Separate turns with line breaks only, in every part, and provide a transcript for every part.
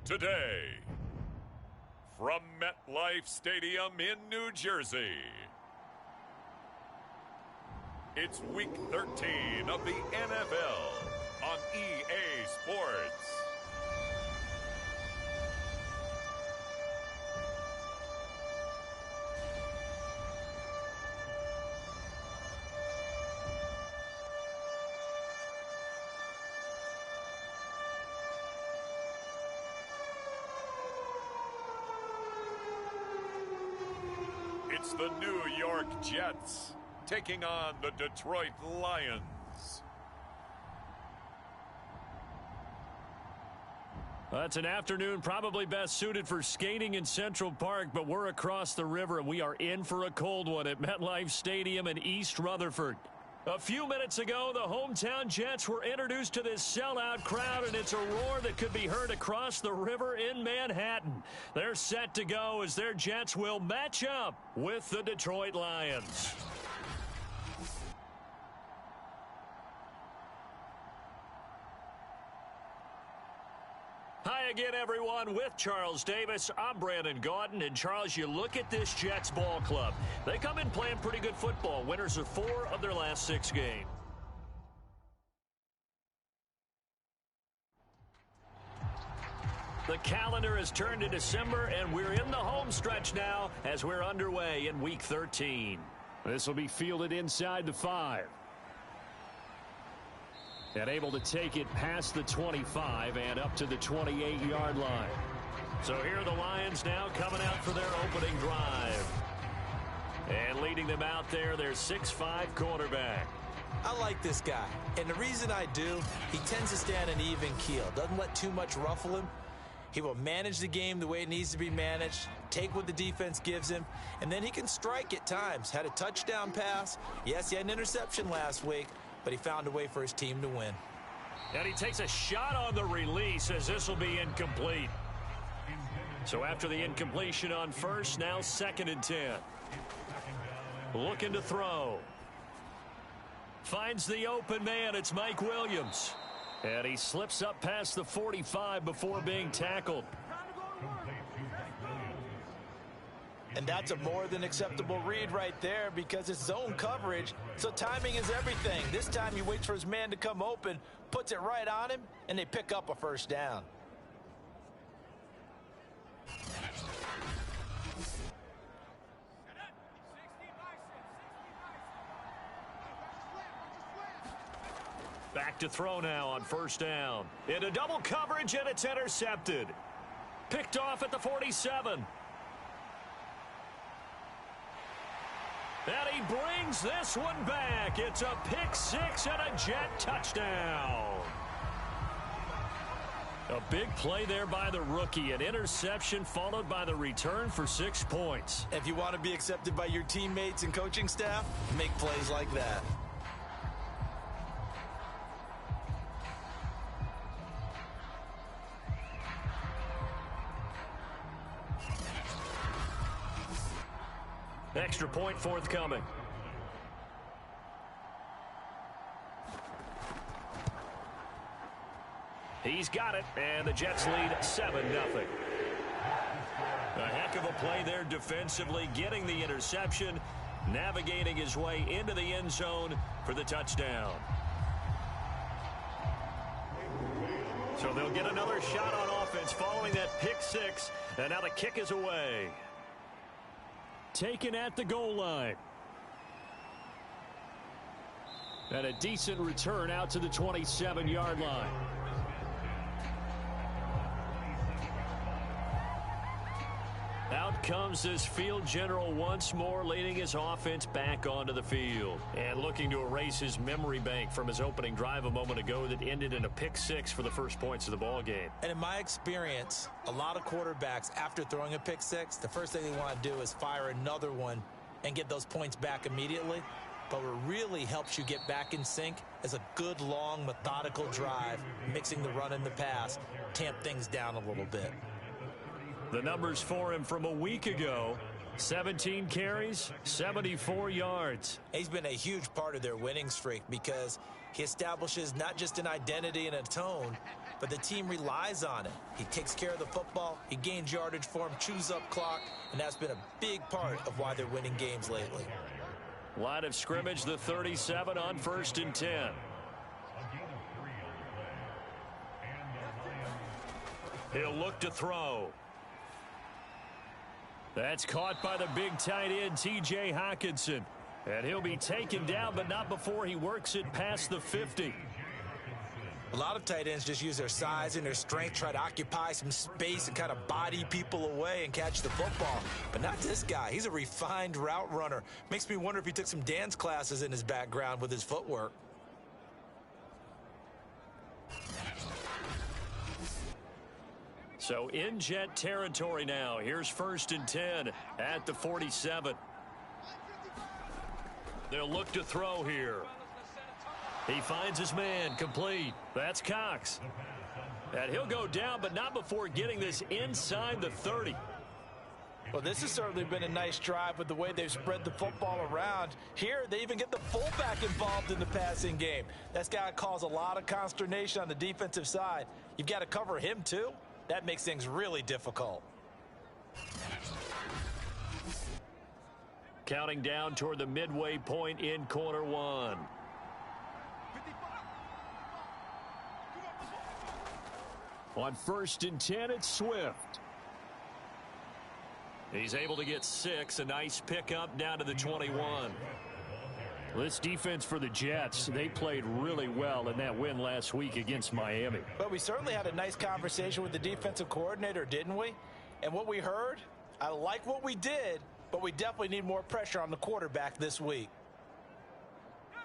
Today, from MetLife Stadium in New Jersey, it's Week 13 of the NFL on EA Sports. It's the New York Jets taking on the Detroit Lions.
It's an afternoon probably best suited for skating in Central Park, but we're across the river and we are in for a cold one at MetLife Stadium in East Rutherford. A few minutes ago, the hometown Jets were introduced to this sellout crowd, and it's a roar that could be heard across the river in Manhattan. They're set to go as their Jets will match up with the Detroit Lions. Hi again, everyone. With Charles Davis, I'm Brandon Gaudin. And, Charles, you look at this Jets ball club. They come in playing pretty good football. Winners of 4 of their last 6 games. The calendar has turned to December, and we're in the home stretch now as we're underway in Week 13. This will be fielded inside the 5. And able to take it past the 25 and up to the 28-yard line. So here are the Lions now coming out for their opening drive. And leading them out there, their 6'5" quarterback.
I like this guy, and the reason I do, he tends to stand an even keel. Doesn't let too much ruffle him. He will manage the game the way it needs to be managed, take what the defense gives him, and then he can strike at times. Had a touchdown pass. Yes, he had an interception last week, but he found a way for his team to win.
And he takes a shot on the release as this will be incomplete. So after the incompletion on first, now 2nd and 10. Looking to throw. Finds the open man. It's Mike Williams. And he slips up past the 45 before being tackled.
And that's a more than acceptable read right there because it's zone coverage, so timing is everything. This time he waits for his man to come open, puts it right on him, and they pick up a first down.
Back to throw now on first down. Into double coverage, and it's intercepted. Picked off at the 47. And he brings this one back. It's a pick 6 and a Jet touchdown. A big play there by the rookie. An interception followed by the return for 6 points.
If you want to be accepted by your teammates and coaching staff, make plays like that.
Extra point forthcoming. He's got it, and the Jets lead 7-0. A heck of a play there defensively, getting the interception, navigating his way into the end zone for the touchdown. So they'll get another shot on offense following that pick 6, and now the kick is away. Taken at the goal line. And a decent return out to the 27-yard line. Out comes this field general once more, leading his offense back onto the field. And looking to erase his memory bank from his opening drive a moment ago that ended in a pick 6 for the first points of the ball game.
And in my experience, a lot of quarterbacks, after throwing a pick 6, the first thing they want to do is fire another one and get those points back immediately. But what really helps you get back in sync is a good, long, methodical drive, mixing the run and the pass, tamp things down a little bit.
The numbers for him from a week ago: 17 carries, 74 yards.
He's been a huge part of their winning streak because he establishes not just an identity and a tone, but the team relies on it. He takes care of the football, he gains yardage for him, chews up clock, and that's been a big part of why they're winning games lately.
Line of scrimmage, the 37 on 1st and 10. He'll look to throw. That's caught by the big tight end, T.J. Hockenson. And he'll be taken down, but not before he works it past the 50.
A lot of tight ends just use their size and their strength, try to occupy some space and kind of body people away and catch the football. But not this guy. He's a refined route runner. Makes me wonder if he took some dance classes in his background with his footwork.
So in Jet territory now. Here's 1st and 10 at the 47. They'll look to throw here. He finds his man, complete. That's Cox. And he'll go down, but not before getting this inside the 30.
Well, this has certainly been a nice drive with the way they've spread the football around. Here, they even get the fullback involved in the passing game. That's got to cause a lot of consternation on the defensive side. You've got to cover him, too. That makes things really difficult.
Counting down toward the midway point in quarter one. On 1st and 10, it's Swift. He's able to get 6. A nice pickup down to the 21. This defense for the Jets, they played really well in that win last week against Miami.
But we certainly had a nice conversation with the defensive coordinator, didn't we? And what we heard, I like what we did, but we definitely need more pressure on the quarterback this week.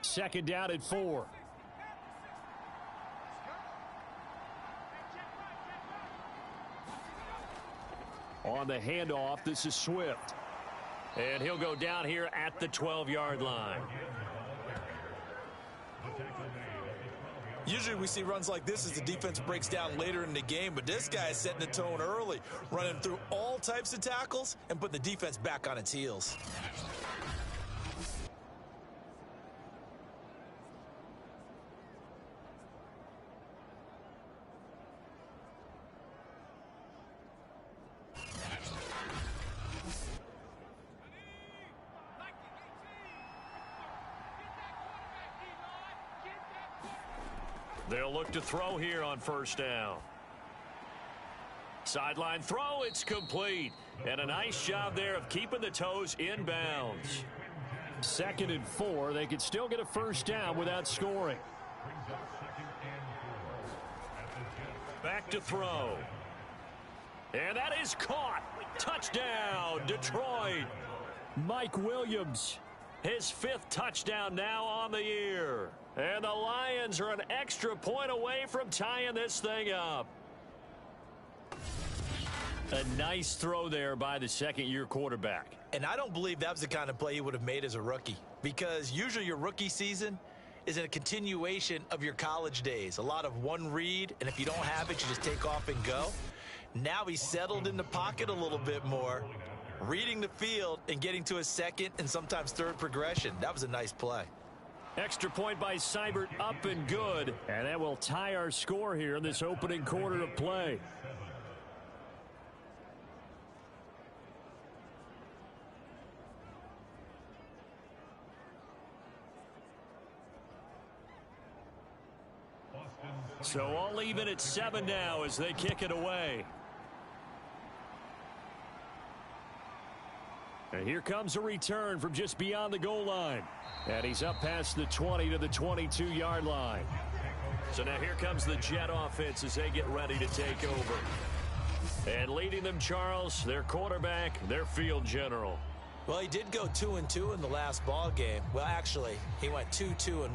2nd down at 4. On the handoff, this is Swift. And he'll go down here at the 12-yard line.
Usually we see runs like this as the defense breaks down later in the game, but this guy is setting the tone early, running through all types of tackles and putting the defense back on its heels.
They'll look to throw here on 1st down. Sideline throw, it's complete. And a nice job there of keeping the toes in bounds. 2nd and 4, they could still get a 1st down without scoring. Back to throw. And that is caught. Touchdown, Detroit. Mike Williams, his 5th touchdown now on the year. And the Lions are an extra point away from tying this thing up. A nice throw there by the 2nd-year quarterback.
And I don't believe that was the kind of play he would have made as a rookie, because usually your rookie season is a continuation of your college days. A lot of one read, and if you don't have it, you just take off and go. Now he's settled in the pocket a little bit more, reading the field and getting to a 2nd and sometimes 3rd progression. That was a nice play.
Extra point by Seibert, up and good. And that will tie our score here in this opening quarter of play. So all even at 7 now as they kick it away. And here comes a return from just beyond the goal line. And he's up past the 20 to the 22-yard line. So now here comes the Jet offense as they get ready to take over. And leading them, Charles, their quarterback, their field general.
Well, he did go 2-2 in the last ball game. Well, actually, he went 2-2-1,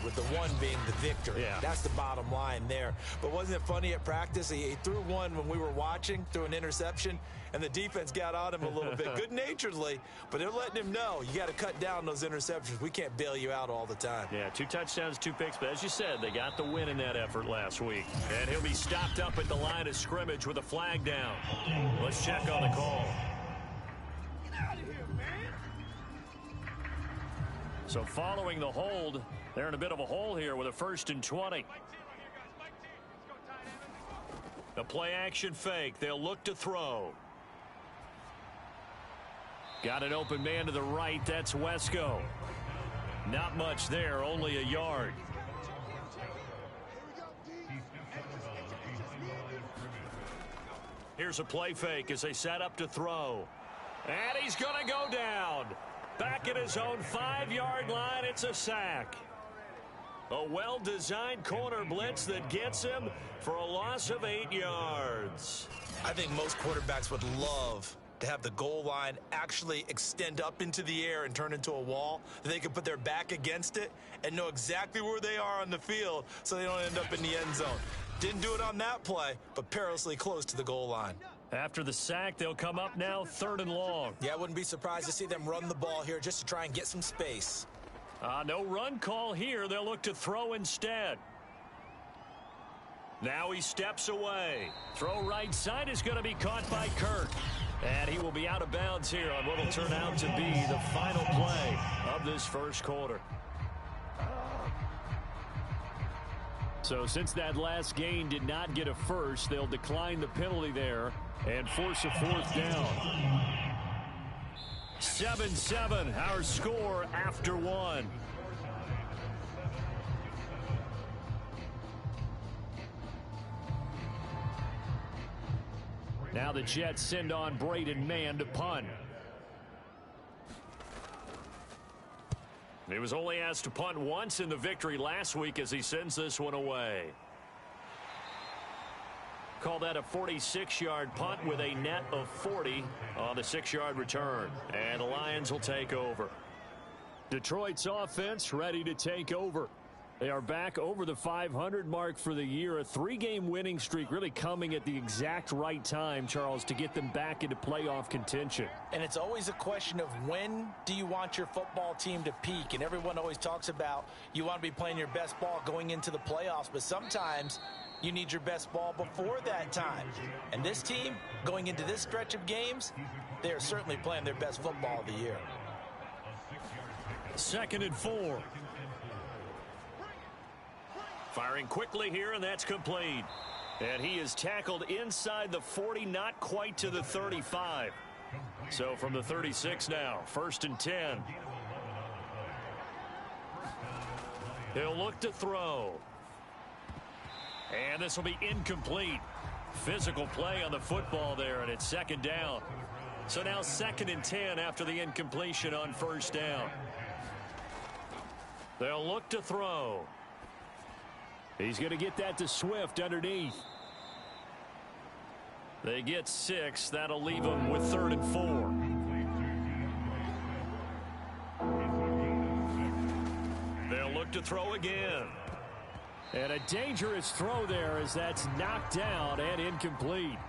with the 1 being the victory.
Yeah.
That's the bottom line there. But wasn't it funny at practice? He threw one when we were watching, threw an interception, and the defense got on him a little bit, good-naturedly. But they're letting him know, you got to cut down those interceptions. We can't bail you out all the time.
Yeah, 2 touchdowns, 2 picks. But as you said, they got the win in that effort last week. And he'll be stopped up at the line of scrimmage with a flag down. Let's check on the call. So following the hold, they're in a bit of a hole here with a 1st and 20. The play action fake. They'll look to throw. Got an open man to the right. That's Wesco. Not much there, only a yard. Here's a play fake as they set up to throw. And he's going to go down. Back at his own 5-yard line, it's a sack. A well-designed corner blitz that gets him for a loss of 8 yards.
I think most quarterbacks would love to have the goal line actually extend up into the air and turn into a wall. They can put their back against it and know exactly where they are on the field so they don't end up in the end zone. Didn't do it on that play, but perilously close to the goal line.
After the sack, they'll come up now 3rd and long.
Yeah, I wouldn't be surprised to see them run the ball here just to try and get some space.
No run call here. They'll look to throw instead. Now he steps away. Throw right side is going to be caught by Kirk. And he will be out of bounds here on what will turn out to be the final play of this first quarter. So since that last gain did not get a first, they'll decline the penalty there and force a 4th down. 7-7, our score after 1. Now the Jets send on Braden Mann to punt. He was only asked to punt once in the victory last week as he sends this one away. Call that a 46-yard punt with a net of 40 on the 6-yard return. And the Lions will take over. Detroit's offense ready to take over. They are back over the 500 mark for the year. A 3-game winning streak really coming at the exact right time, Charles, to get them back into playoff contention.
And it's always a question of when do you want your football team to peak? And everyone always talks about you want to be playing your best ball going into the playoffs, but sometimes you need your best ball before that time. And this team, going into this stretch of games, they are certainly playing their best football of the year.
2nd and 4. Firing quickly here, and that's complete. And he is tackled inside the 40, not quite to the 35. So from the 36 now, 1st and 10. He'll look to throw. And this will be incomplete. Physical play on the football there, and it's 2nd down. So now 2nd and 10 after the incompletion on 1st down. They'll look to throw. He's going to get that to Swift underneath. They get 6. That'll leave them with 3rd and 4. They'll look to throw again. And a dangerous throw there as that's knocked down and incomplete.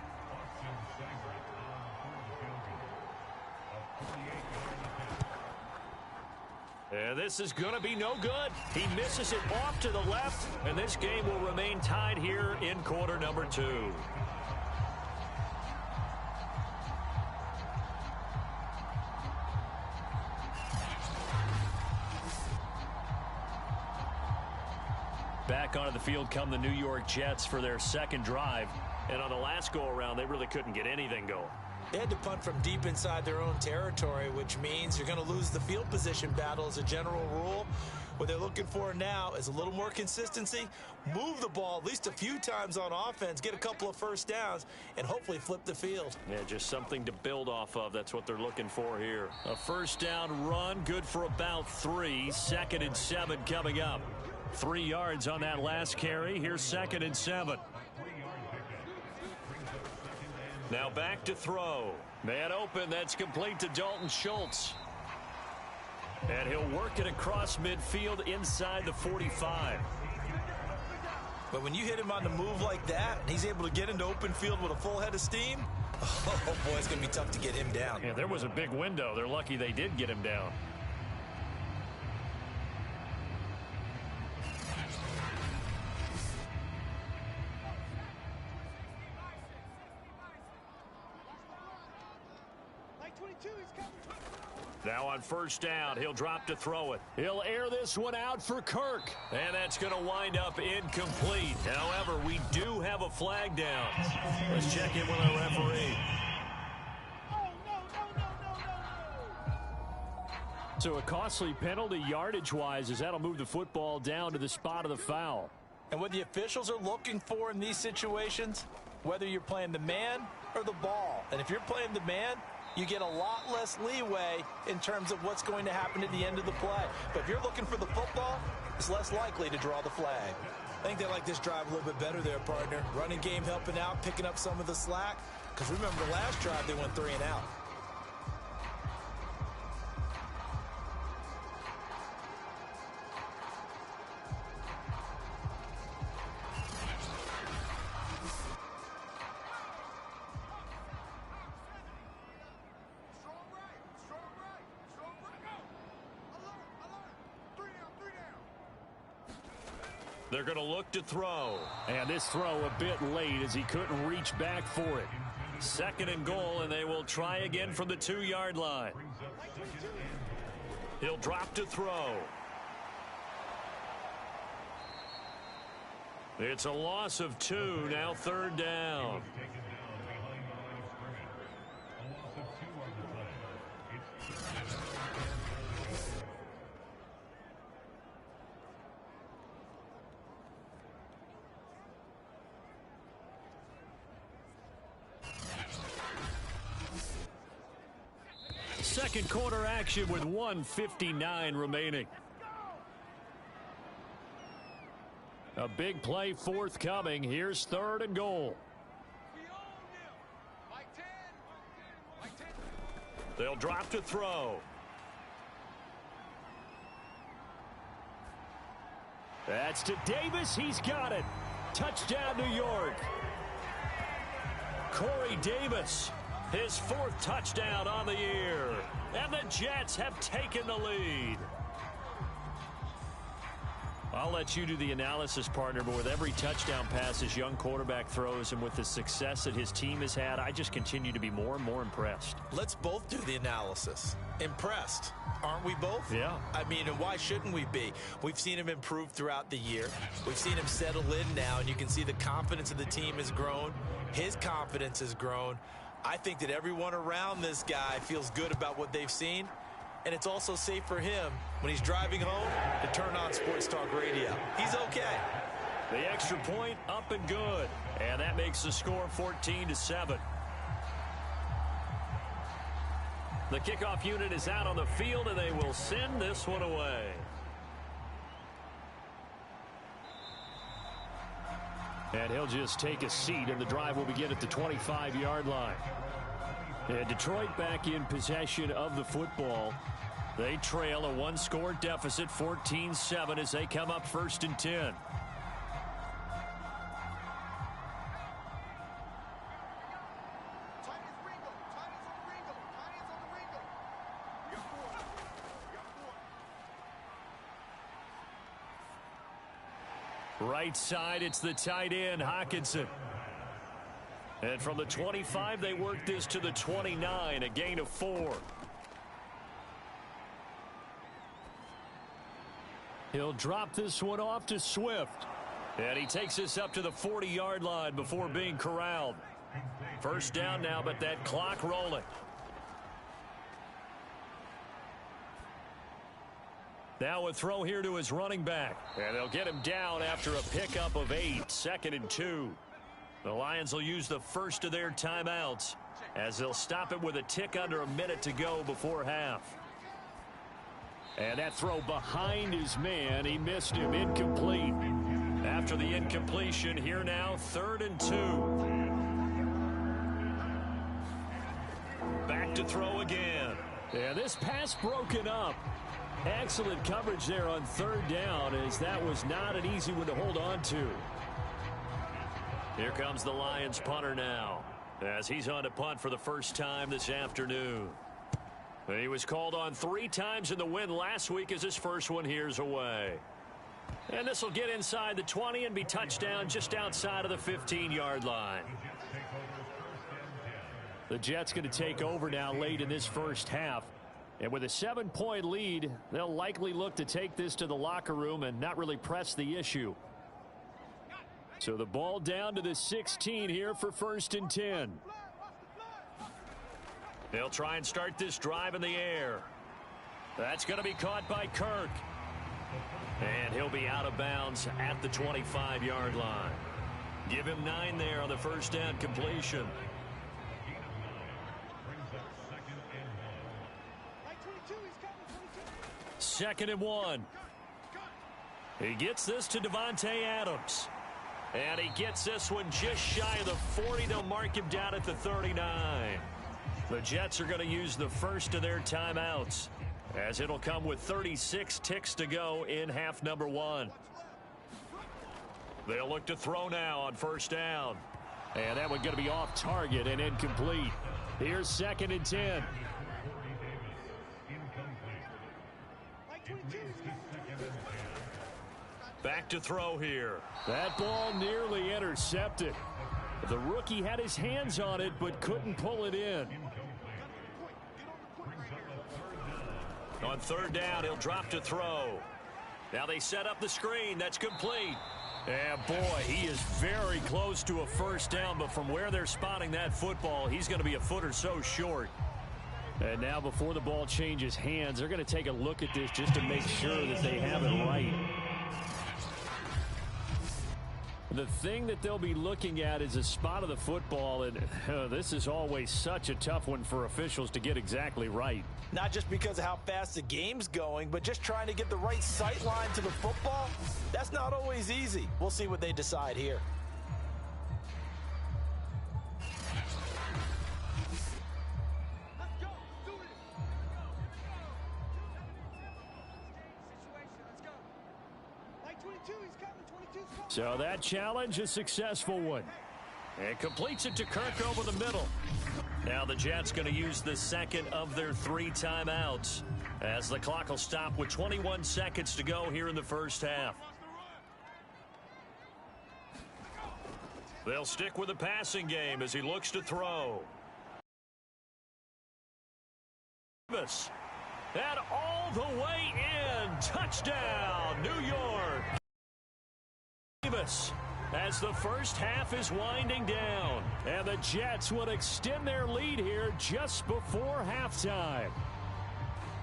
And this is going to be no good. He misses it off to the left, and this game will remain tied here in quarter number 2. Back onto the field come the New York Jets for their 2nd drive. And on the last go-around, they really couldn't get anything going.
They had to punt from deep inside their own territory, which means you're going to lose the field position battle as a general rule. What they're looking for now is a little more consistency, move the ball at least a few times on offense, get a couple of 1st downs, and hopefully flip the field.
Yeah, just something to build off of. That's what they're looking for here. A 1st down run, good for about 3. 2nd and 7 coming up. 3 yards on that last carry. Here's 2nd and 7. Now back to throw. Man open. That's complete to Dalton Schultz. And he'll work it across midfield inside the 45.
But when you hit him on the move like that, and he's able to get into open field with a full head of steam, oh boy, it's going to be tough to get him down.
Yeah, there was a big window. They're lucky they did get him down. Now on first down, he'll drop to throw it. He'll air this one out for Kirk. And that's going to wind up incomplete. However, we do have a flag down. Let's check in with our referee. So a costly penalty yardage-wise, as that'll move the football down to the spot of the foul.
And what the officials are looking for in these situations, whether you're playing the man or the ball. And if you're playing the man, you get a lot less leeway in terms of what's going to happen at the end of the play. But if you're looking for the football, it's less likely to draw the flag. I think they like this drive a little bit better there, partner. Running game helping out, picking up some of the slack. Because remember, the last drive, they went 3 and out.
They're going to look to throw. And this throw a bit late as he couldn't reach back for it. 2nd and goal, and they will try again from the 2-yard line. He'll drop to throw. It's a loss of 2, now 3rd down. Second quarter action with 1:59 remaining. A big play forthcoming. Here's 3rd and goal. They'll drop to throw. That's to Davis. He's got it. Touchdown, New York. Corey Davis. His 4th touchdown on the year. And the Jets have taken the lead. I'll let you do the analysis, partner, but with every touchdown pass this young quarterback throws and with the success that his team has had, I just continue to be more and more impressed.
Let's both do the analysis. Impressed. Aren't we both?
Yeah.
I mean, and why shouldn't we be? We've seen him improve throughout the year. We've seen him settle in now, and you can see the confidence of the team has grown. His confidence has grown. I think that everyone around this guy feels good about what they've seen, and it's also safe for him when he's driving home to turn on Sports Talk Radio. He's okay.
The extra point up and good, and that makes the score 14-7. The kickoff unit is out on the field, and they will send this one away. And he'll just take a seat, and the drive will begin at the 25-yard line. And Detroit back in possession of the football. They trail a 1-score deficit, 14-7, as they come up 1st and 10. Right side, it's the tight end, Hockenson. And from the 25, they work this to the 29, a gain of 4. He'll drop this one off to Swift. And he takes this up to the 40-yard line before being corralled. 1st down now, but that clock rolling. Now a throw here to his running back. And they'll get him down after a pickup of 8, 2nd and 2. The Lions will use the first of their timeouts as they'll stop it with a tick under a minute to go before half. And that throw behind his man, he missed him, incomplete. After the incompletion, here now, 3rd and 2. Back to throw again. And this pass broken up. Excellent coverage there on 3rd down, as that was not an easy one to hold on to. Here comes the Lions punter now, as he's on to punt for the first time this afternoon. He was called on 3 times in the win last week, as his first one here's away. And this will get inside the 20 and be touchdown just outside of the 15-yard line. The Jets going to take over now late in this first half. And with a 7-point lead, they'll likely look to take this to the locker room and not really press the issue. So the ball down to the 16 here for 1st and 10. They'll try and start this drive in the air. That's going to be caught by Kirk. And he'll be out of bounds at the 25-yard line. Give him 9 there on the first down completion. Second and 1. He gets this to Devontae Adams. And he gets this one just shy of the 40. They'll mark him down at the 39. The Jets are going to use the first of their timeouts, as it'll come with 36 ticks to go in half number 1. They'll look to throw now on first down. And that one going to be off target and incomplete. Here's 2nd and 10. Back to throw here. That ball nearly intercepted. The rookie had his hands on it but couldn't pull it in. On 3rd down, he'll drop to throw. Now they set up the screen. That's complete. And boy, he is very close to a first down, but from where they're spotting that football, he's going to be a foot or so short. And now before the ball changes hands, they're going to take a look at this just to make sure that they have it right. The thing that they'll be looking at is a spot of the football, and this is always such a tough one for officials to get exactly right.
Not just because of how fast the game's going, but just trying to get the right sight line to the football. That's not always easy. We'll see what they decide here.
So that challenge, a successful one. And completes it to Kirk over the middle. Now the Jets going to use the second of their 3 timeouts, as the clock will stop with 21 seconds to go here in the first half. They'll stick with the passing game as he looks to throw. And all the way in. Touchdown, New York. As the first half is winding down, and the Jets will extend their lead here just before halftime.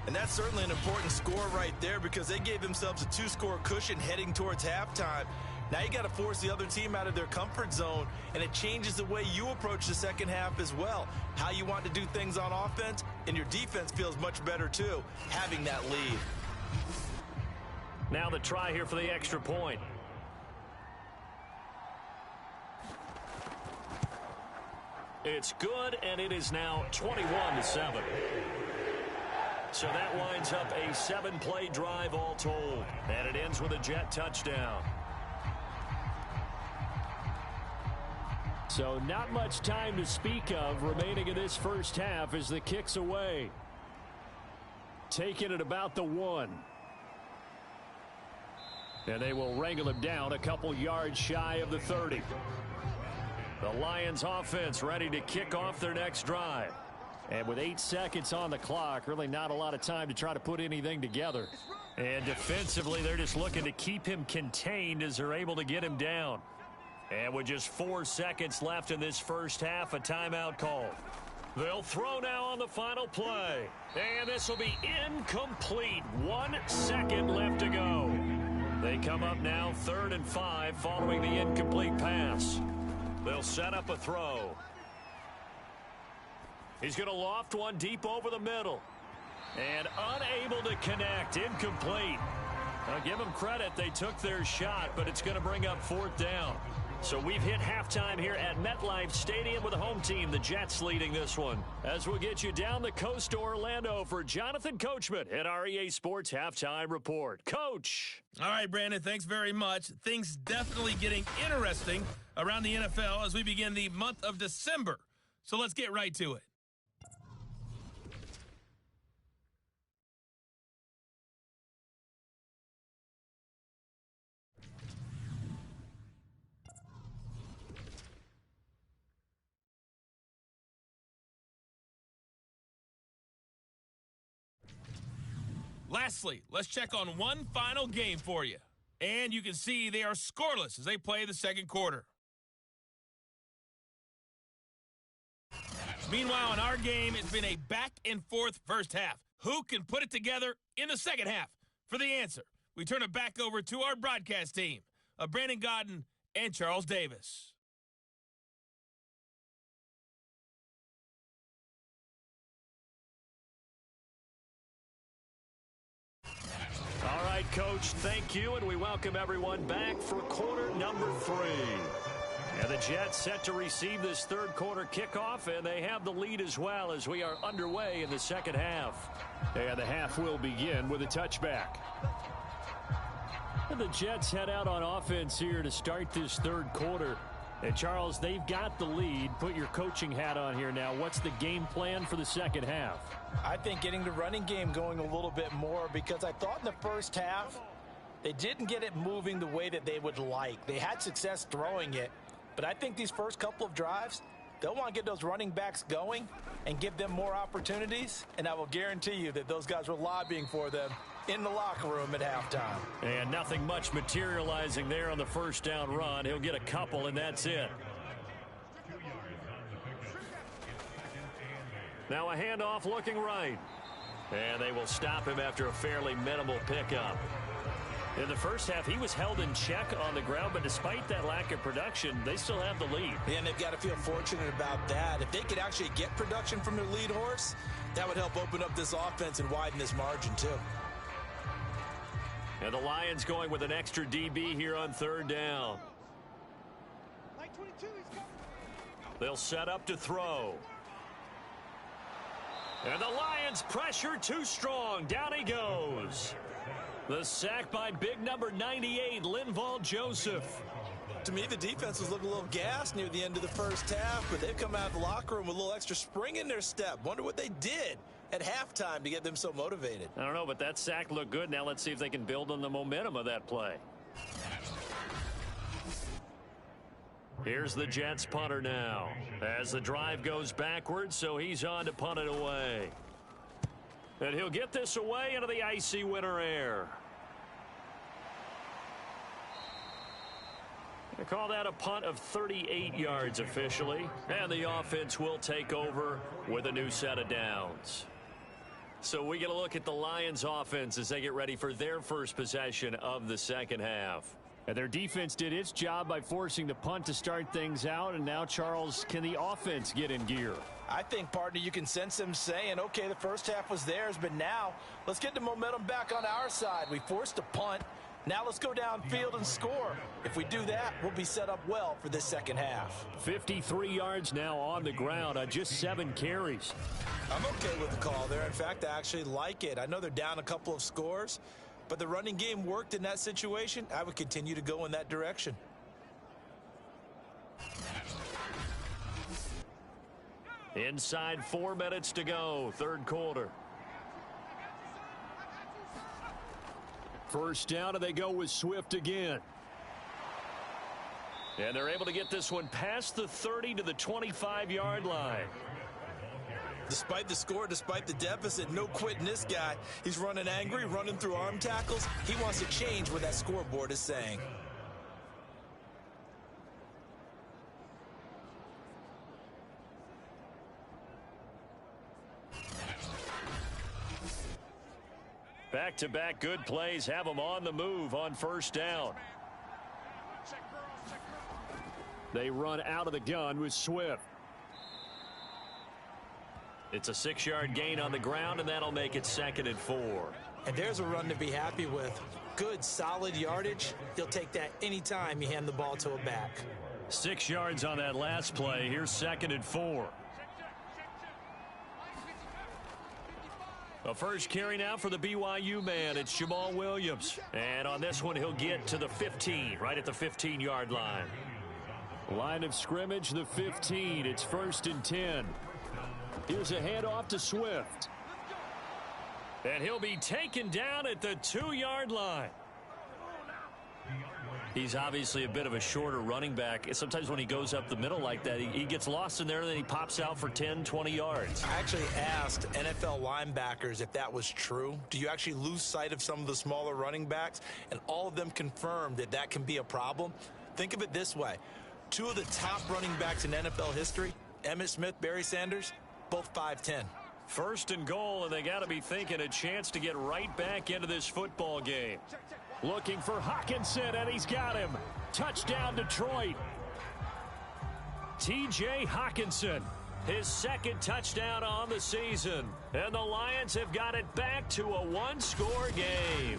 And that's certainly an important score right there, because they gave themselves a 2-score cushion heading towards halftime. Now you got to force the other team out of their comfort zone, and it changes the way you approach the second half as well. How you want to do things on offense, and your defense feels much better too, having that lead.
Now the try here for the extra point. It's good, and it is now 21-7. So that winds up a 7-play drive all told, and it ends with a Jet touchdown. So not much time to speak of remaining in this first half as the kick's away. Taking it about the 1. And they will wrangle him down a couple yards shy of the 30. The Lions offense ready to kick off their next drive. And with 8 seconds on the clock, really not a lot of time to try to put anything together. And defensively, they're just looking to keep him contained as they're able to get him down. And with just 4 seconds left in this first half, a timeout call. They'll throw now on the final play. And this will be incomplete. 1 second left to go. They come up now 3rd and 5 following the incomplete pass. They'll set up a throw. He's going to loft one deep over the middle. And unable to connect. Incomplete. I'll give them credit. They took their shot, but it's going to bring up 4th down. So we've hit halftime here at MetLife Stadium with the home team, the Jets, leading this one. As we'll get you down the coast to Orlando for Jonathan Coachman at REA Sports Halftime Report. Coach.
All right, Brandon, thanks very much. Things definitely getting interesting around the NFL as we begin the month of December. So let's get right to it. Lastly, let's check on one final game for you. And you can see they are scoreless as they play the second quarter. Meanwhile, in our game, it's been a back-and-forth first half. Who can put it together in the second half? For the answer, we turn it back over to our broadcast team of Brandon Godden and Charles Davis.
All right, Coach, thank you, and we welcome everyone back for quarter number 3. And the Jets set to receive this third quarter kickoff, and they have the lead as well as we are underway in the second half. And the half will begin with a touchback. And the Jets head out on offense here to start this third quarter. And, Charles, they've got the lead. Put your coaching hat on here now. What's the game plan for the second half?
I think getting the running game going a little bit more, because I thought in the first half they didn't get it moving the way that they would like. They had success throwing it, but I think these first couple of drives, they'll want to get those running backs going and give them more opportunities, and I will guarantee you that those guys were lobbying for them in the locker room at halftime.
And nothing much materializing there on the first down run. He'll get a couple, and that's it. Now a handoff looking right. And they will stop him after a fairly minimal pickup. In the first half, he was held in check on the ground, but despite that lack of production, they still have the lead.
And they've got to feel fortunate about that. If they could actually get production from their lead horse, that would help open up this offense and widen this margin too.
And the Lions going with an extra DB here on third down. They'll set up to throw. And the Lions pressure too strong. Down he goes. The sack by big number 98, Linval Joseph.
To me, the defense was looking a little gassed near the end of the first half, but they've come out of the locker room with a little extra spring in their step. Wonder what they did at halftime to get them so motivated.
I don't know, but that sack looked good. Now let's see if they can build on the momentum of that play. Here's the Jets punter now as the drive goes backwards, so he's on to punt it away. And he'll get this away into the icy winter air. They call that a punt of 38 yards officially. And the offense will take over with a new set of downs. So we get a look at the Lions offense as they get ready for their first possession of the second half. And their defense did its job by forcing the punt to start things out. And now, Charles, can the offense get in gear?
I think, partner, you can sense them saying, okay, the first half was theirs, but now let's get the momentum back on our side. We forced a punt. Now let's go downfield and score. If we do that, we'll be set up well for this second half.
53 yards now on the ground on just 7 carries.
I'm okay with the call there. In fact, I actually like it. I know they're down a couple of scores, but the running game worked in that situation. I would continue to go in that direction.
Inside 4 minutes to go, third quarter. First down, and they go with Swift again. And they're able to get this one past the 30 to the 25-yard line.
Despite the score, despite the deficit, no quitting this guy. He's running angry, running through arm tackles. He wants to change what that scoreboard is saying.
Back-to-back good plays have them on the move on first down. They run out of the gun with Swift. It's a 6-yard gain on the ground, and that'll make it 2nd and 4.
And there's a run to be happy with. Good, solid yardage. He'll take that anytime you hand the ball to a back.
6 yards on that last play. Here's 2nd and 4. A first carry now for the BYU man. It's Jamal Williams. And on this one, he'll get to the 15, right at the 15-yard line. Line of scrimmage, the 15. It's 1st and 10. Here's a handoff to Swift. And he'll be taken down at the 2-yard line. He's obviously a bit of a shorter running back. Sometimes when he goes up the middle like that, he gets lost in there, and then he pops out for 10, 20 yards.
I actually asked NFL linebackers if that was true. Do you actually lose sight of some of the smaller running backs? And all of them confirmed that that can be a problem. Think of it this way. Two of the top running backs in NFL history, Emmitt Smith, Barry Sanders, both 5'10".
First and goal, and they got to be thinking a chance to get right back into this football game. Looking for Hawkinson, and he's got him. Touchdown, Detroit. T.J. Hawkinson, his second touchdown on the season. And the Lions have got it back to a one-score game.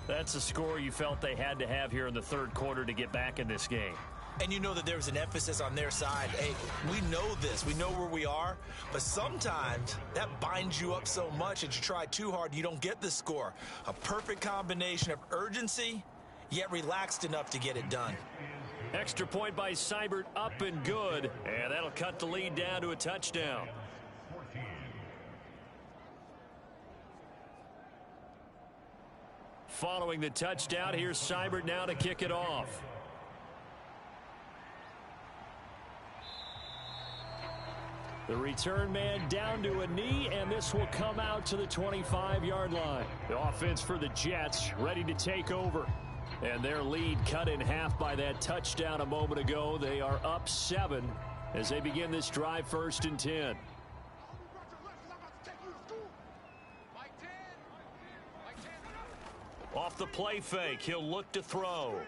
That's a score you felt they had to have here in the third quarter to get back in this game.
And you know that there was an emphasis on their side. Hey, we know this. We know where we are. But sometimes that binds you up so much that you try too hard and you don't get the score. A perfect combination of urgency, yet relaxed enough to get it done.
Extra point by Seibert, up and good. And that'll cut the lead down to a touchdown. Following the touchdown, here's Seibert now to kick it off. The return man down to a knee, and this will come out to the 25-yard line. The offense for the Jets ready to take over. And their lead cut in half by that touchdown a moment ago. They are up 7 as they begin this drive, 1st and 10. Off the play fake, he'll look to throw.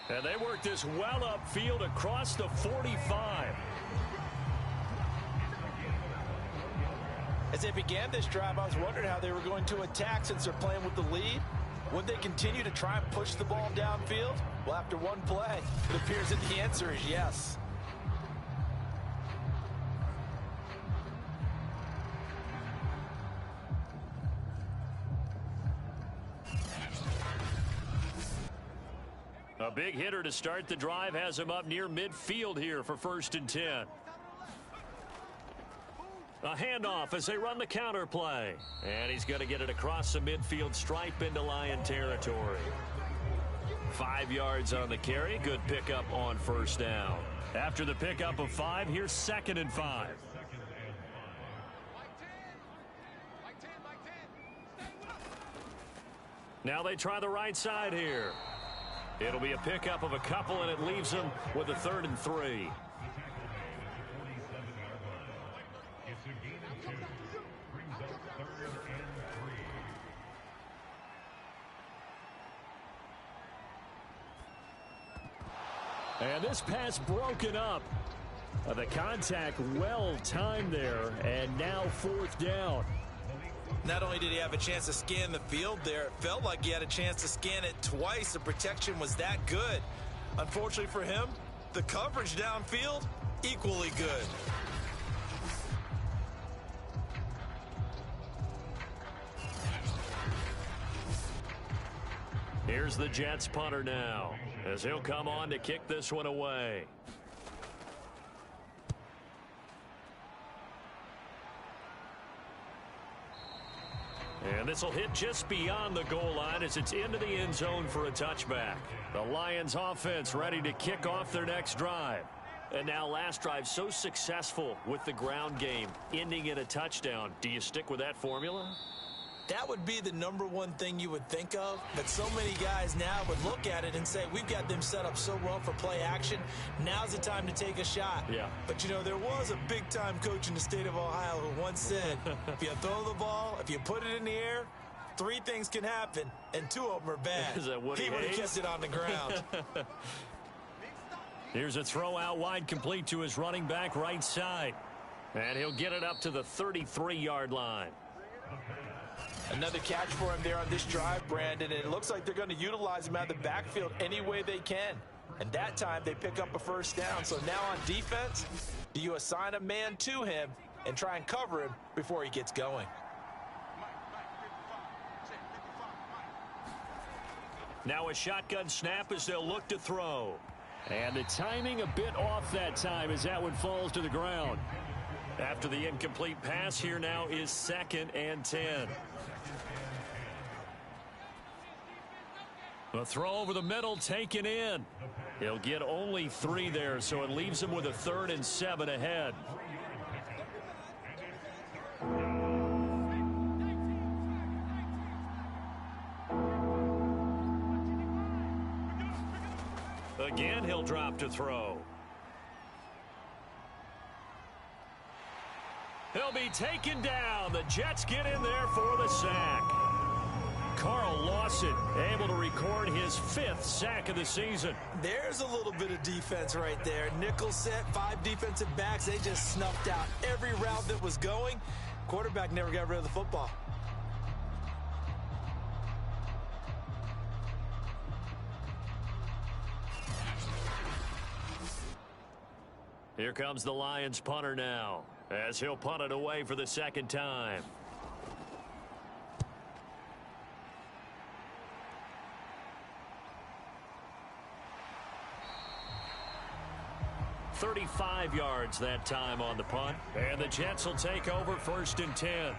And they work this well upfield across the 45.
As they began this drive, I was wondering how they were going to attack since they're playing with the lead. Would they continue to try and push the ball downfield? Well, after one play, it appears that the answer is yes.
A big hitter to start the drive has him up near midfield here for 1st and 10. A handoff as they run the counter play. And he's going to get it across the midfield stripe into Lion territory. 5 yards on the carry. Good pickup on 1st down. After the pickup of 5, here's 2nd and 5. Now they try the right side here. It'll be a pickup of a couple, and it leaves them with a 3rd and 3. And this pass broken up. The contact well timed there, and now 4th down.
Not only did he have a chance to scan the field there, it felt like he had a chance to scan it twice. The protection was that good. Unfortunately for him, the coverage downfield, equally good.
Here's the Jets punter now, as he'll come on to kick this one away. And this will hit just beyond the goal line as it's into the end zone for a touchback. The Lions offense ready to kick off their next drive. And now last drive so successful with the ground game, ending in a touchdown. Do you stick with that formula?
That would be the #1 thing you would think of, but so many guys now would look at it and say, we've got them set up so well for play action. Now's the time to take a shot.
Yeah.
But, you know, there was a big-time coach in the state of Ohio who once said, if you throw the ball, if you put it in the air, 3 things can happen, and 2 of them are bad.
Is that Woody
He would have
Hayes?
kept it on the ground.
Here's a throw out wide, complete to his running back right side. And he'll get it up to the 33-yard line.
Another catch for him there on this drive, Brandon, and it looks like they're going to utilize him out of the backfield any way they can. And that time they pick up a 1st down. So now on defense, do you assign a man to him and try and cover him before he gets going?
Now a shotgun snap as they'll look to throw. And the timing a bit off that time as that one falls to the ground. After the incomplete pass, here now is 2nd and 10. A throw over the middle taken in. He'll get only 3 there, so it leaves him with a 3rd and 7 ahead. Again, he'll drop to throw. He'll be taken down. The Jets get in there for the sack. Carl Lawson able to record his 5th sack of the season.
There's a little bit of defense right there. Nickel set, 5 defensive backs. They just snuffed out every route that was going. Quarterback never got rid of the football.
Here comes the Lions punter now, as he'll punt it away for the 2nd time. "35 yards that time on the punt, and the Jets will take over 1st and 10.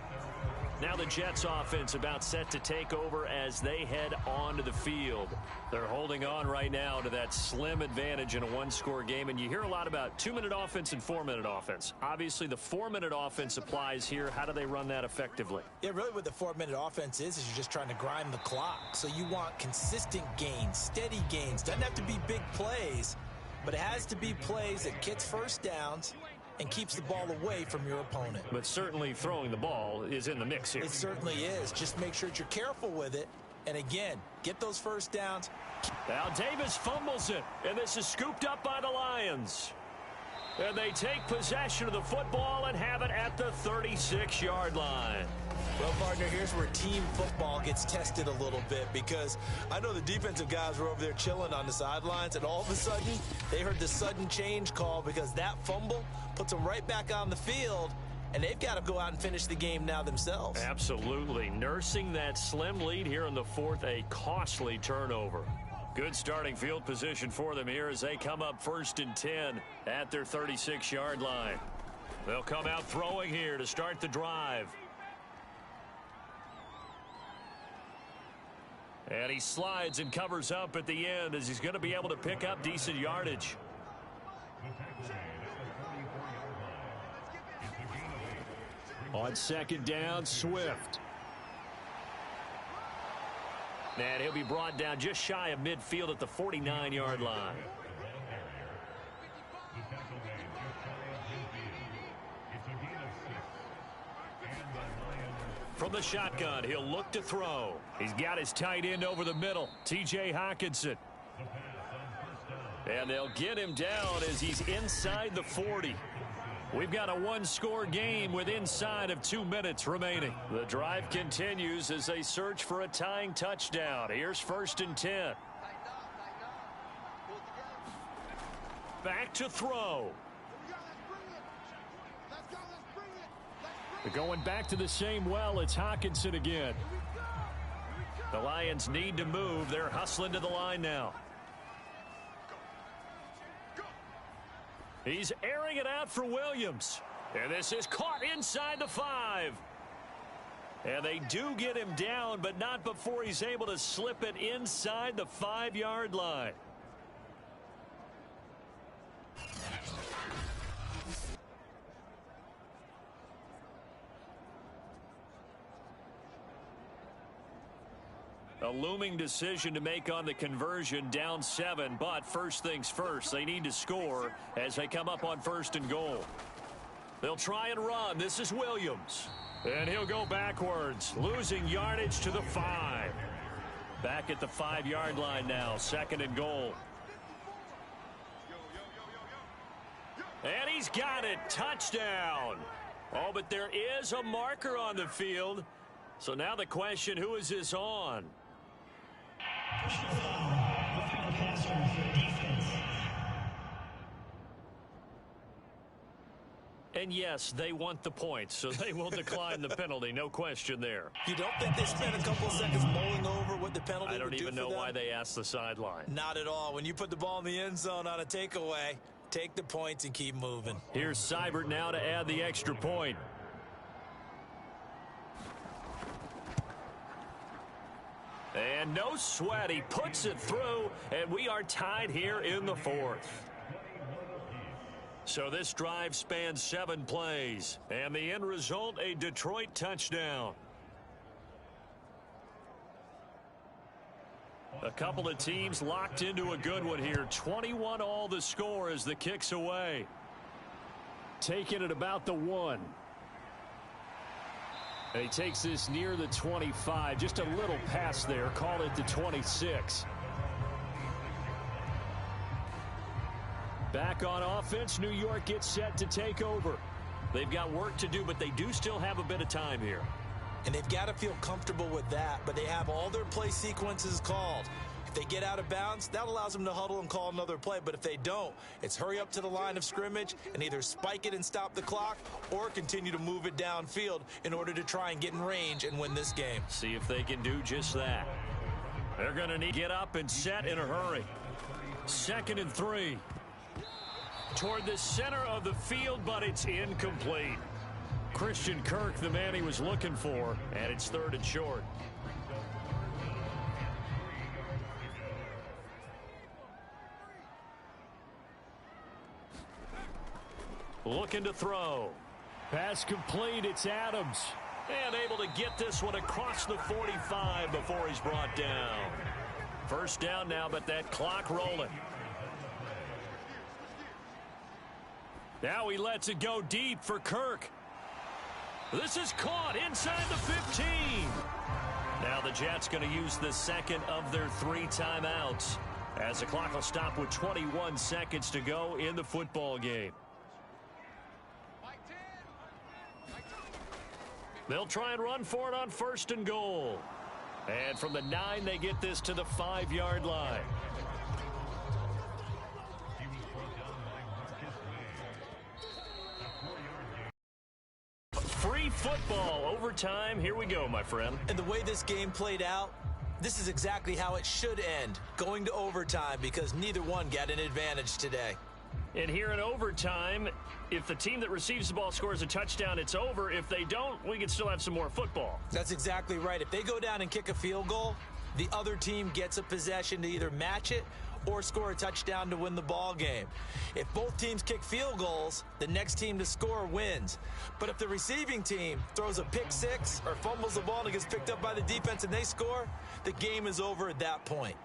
Now the Jets offense about set to take over as they head onto the field. They're holding on right now to that slim advantage in a 1-score game, and you hear a lot about 2-minute offense and 4-minute offense. Obviously, the 4-minute offense applies here. How do they run that effectively?
Yeah, really what the 4-minute offense is you're just trying to grind the clock. So you want consistent gains, steady gains. Doesn't have to be big plays, but it has to be plays that gets first downs and keeps the ball away from your opponent.
But certainly throwing the ball is in the mix here.
It certainly is. Just make sure that you're careful with it. And again, get those first downs.
Now Davis fumbles it, and this is scooped up by the Lions. And they take possession of the football and have it at the 36-yard line.
Well, partner, here's where team football gets tested a little bit, because I know the defensive guys were over there chilling on the sidelines, and all of a sudden they heard the sudden change call because that fumble puts them right back on the field, and they've got to go out and finish the game now themselves.
Absolutely. Nursing that slim lead here in the 4th, a costly turnover. Good starting field position for them here as they come up 1st and 10 at their 36-yard line. They'll come out throwing here to start the drive. And he slides and covers up at the end as he's going to be able to pick up decent yardage. On 2nd down, Swift. And he'll be brought down just shy of midfield at the 49-yard line. From the shotgun, he'll look to throw. He's got his tight end over the middle, T.J. Hockenson. And they'll get him down as he's inside the 40. We've got a 1-score game with inside of 2 minutes remaining. The drive continues as they search for a tying touchdown. Here's 1st and 10. Back to throw. They're going back to the same well. It's Hockenson again. The Lions need to move. They're hustling to the line now. He's airing it out for Williams. And this is caught inside the 5. And they do get him down, but not before he's able to slip it inside the 5-yard line. A looming decision to make on the conversion, down 7, but first things first, they need to score as they come up on 1st and goal. They'll try and run. This is Williams. And he'll go backwards, losing yardage to the 5. Back at the 5-yard line now, 2nd and goal. And he's got it, touchdown. Oh, but there is a marker on the field. So now the question, who is this on? And yes, they want the points, so they will decline the penalty. No question there.
You don't think they spent a couple of seconds mulling over what the penalty would do for them?
I don't even know why they asked the sideline.
Not at all. When you put the ball in the end zone on a takeaway, take the points and keep moving.
Here's Seibert now to add the extra point. And no sweat. He puts it through, and we are tied here in the fourth. So this drive spans 7 plays, and the end result, a Detroit touchdown. A couple of teams locked into a good one here. 21 all the score as the kick's away. Taking it about the 1. And he takes this near the 25. Just a little pass there. Call it the 26. Back on offense, New York gets set to take over. They've got work to do, but they do still have a bit of time here.
And they've got to feel comfortable with that, but they have all their play sequences called. If they get out of bounds, that allows them to huddle and call another play. But if they don't, it's hurry up to the line of scrimmage and either spike it and stop the clock or continue to move it downfield in order to try and get in range and win this game.
See if they can do just that. They're going to need to get up and set in a hurry. 2nd and 3. Toward the center of the field, but it's incomplete. Christian Kirk, the man he was looking for, and it's 3rd and short. Looking to throw. Pass complete. It's Adams. And able to get this one across the 45 before he's brought down. First down now, but that clock rolling. Now he lets it go deep for Kirk. This is caught inside the 15. Now the Jets going to use the second of their 3 timeouts as the clock will stop with 21 seconds to go in the football game. They'll try and run for it on 1st and goal. And from the 9, they get this to the 5-yard line. Free football, overtime. Here we go, my friend.
And the way this game played out, this is exactly how it should end, going to overtime, because neither one got an advantage today.
And here in overtime, if the team that receives the ball scores a touchdown, it's over. If they don't, we can still have some more football.
That's exactly right. If they go down and kick a field goal, the other team gets a possession to either match it or score a touchdown to win the ball game. If both teams kick field goals, the next team to score wins. But if the receiving team throws a pick 6 or fumbles the ball and it gets picked up by the defense and they score, the game is over at that point.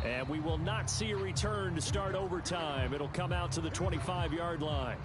And we will not see a return to start overtime. It'll come out to the 25-yard line.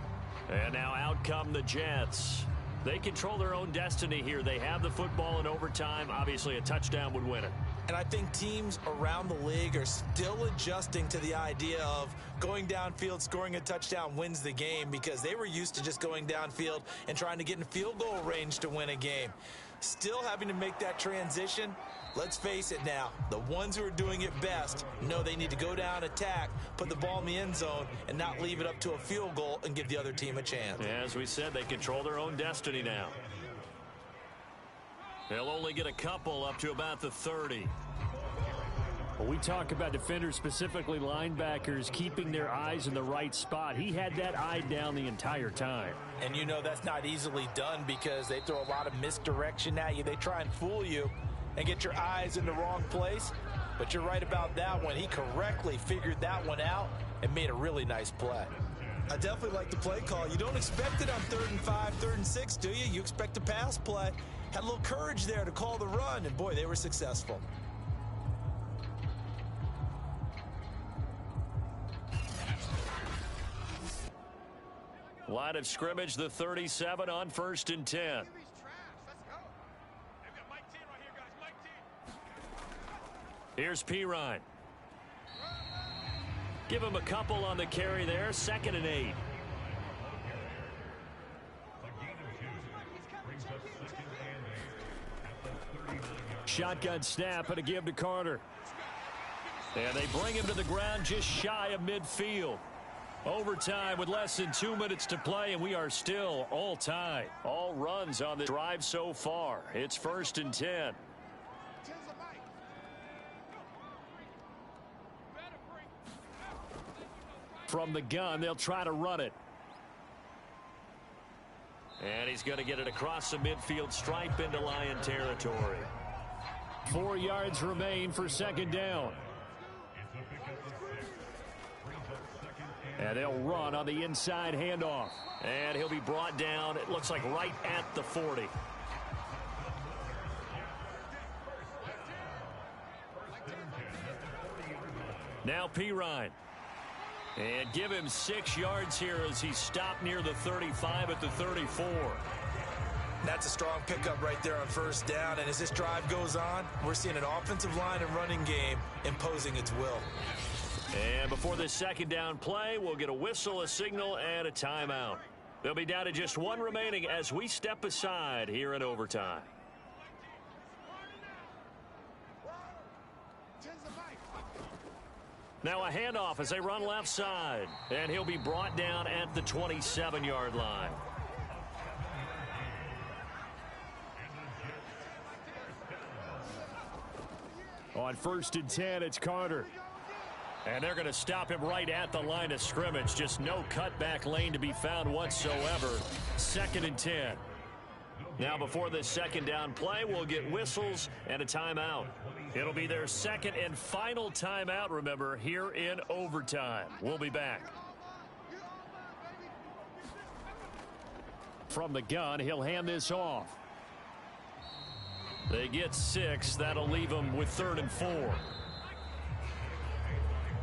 And now out come the Jets. They control their own destiny here. They have the football in overtime. Obviously, a touchdown would win it.
And I think teams around the league are still adjusting to the idea of going downfield, scoring a touchdown wins the game, because they were used to just going downfield and trying to get in field goal range to win a game. Still having to make that transition. Let's face it now, the ones who are doing it best know they need to go down, attack, put the ball in the end zone, and not leave it up to a field goal and give the other team a chance.
Yeah, as we said, they control their own destiny now. They'll only get a couple up to about the 30. Well, we talk about defenders, specifically linebackers, keeping their eyes in the right spot. He had that eye down the entire time.
And you know that's not easily done because they throw a lot of misdirection at you. They try and fool you and get your eyes in the wrong place. But you're right about that one. He correctly figured that one out and made a really nice play. I definitely like the play call. You don't expect it on 3rd and 5, 3rd and 6, do you? You expect a pass play. Had a little courage there to call the run, and boy, they were successful.
Line of scrimmage, the 37 on 1st and 10. Here's Pirine. Give him a couple on the carry there. 2nd and 8. Shotgun snap and a give to Carter. And they bring him to the ground just shy of midfield. Overtime with less than 2 minutes to play, and we are still all tied. All runs on the drive so far. It's 1st and 10. From the gun, they'll try to run it. And he's going to get it across the midfield stripe into Lion territory. 4 yards remain for second down. And they'll run on the inside handoff. And he'll be brought down, it looks like right at the 40. Now Pirine. And give him 6 yards here as he stopped near the 35 at the 34.
That's a strong pickup right there on first down. And as this drive goes on, we're seeing an offensive line and running game imposing its will.
And before this second down play, we'll get a whistle, a signal, and a timeout. They'll be down to just 1 remaining as we step aside here in overtime. Now a handoff as they run left side. And he'll be brought down at the 27-yard line. On 1st and 10, it's Carter. And they're going to stop him right at the line of scrimmage. Just no cutback lane to be found whatsoever. 2nd and 10. Now before this second down play, we'll get whistles and a timeout. It'll be their second and final timeout, remember, here in overtime. We'll be back. From the gun, he'll hand this off. They get 6. That'll leave them with 3rd and 4.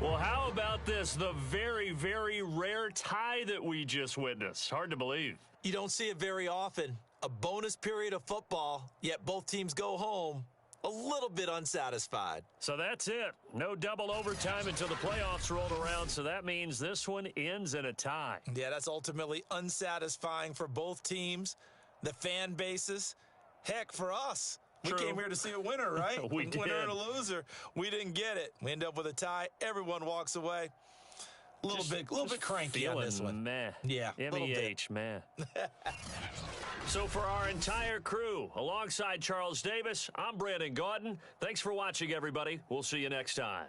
Well, how about this? The very, very rare tie that we just witnessed. Hard to believe.
You don't see it very often. A bonus period of football, yet both teams go home a little bit unsatisfied.
So that's it. No double overtime until the playoffs rolled around, so that means this one ends in a tie.
Yeah, that's ultimately unsatisfying for both teams, the fan bases. Heck, for us.
True.
We came here to see a winner, right?
We did.
Winner and a loser. We didn't get it. We end up with a tie. Everyone walks away. A little bit cranky on this one.
Meh.
Yeah,
MEH, meh. So for our entire crew, alongside Charles Davis, I'm Brandon Gaudin. Thanks for watching, everybody. We'll see you next time.